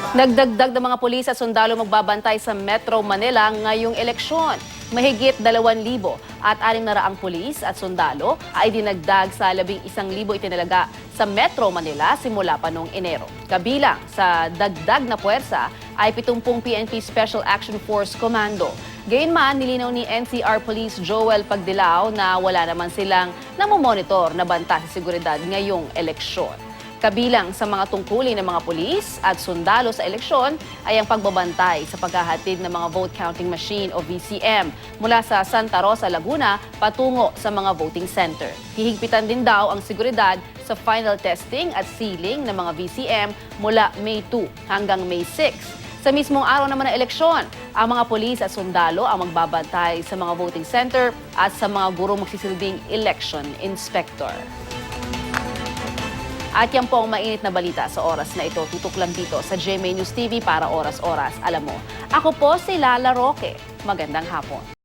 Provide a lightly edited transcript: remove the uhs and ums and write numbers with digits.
Nagdagdag ng mga pulis at sundalo magbabantay sa Metro Manila ngayong eleksyon. Mahigit 2,000 at 600 pulis at sundalo ay dinagdag sa 11,000 itinalaga sa Metro Manila simula pa noong Enero. Kabilang sa dagdag na puwersa ay 70 PNP Special Action Force Commando. Gayunman, nilinaw ni NCR Police Joel Pagdilao na wala naman silang namomonitor na banta sa seguridad ngayong eleksyon. Kabilang sa mga tungkulin ng mga pulis at sundalo sa eleksyon ay ang pagbabantay sa paghahatid ng mga vote counting machine o VCM mula sa Santa Rosa, Laguna patungo sa mga voting center. Hihigpitan din daw ang seguridad sa final testing at sealing ng mga VCM mula May 2 hanggang May 6. Sa mismong araw naman ng eleksyon, ang mga pulis at sundalo ang magbabantay sa mga voting center at sa mga guro magsisilbing election inspector. At yan po ang mainit na balita sa oras na ito. Tutok lang dito sa GMA News TV para oras-oras. Alam mo, ako po si Lala Roque. Magandang hapon.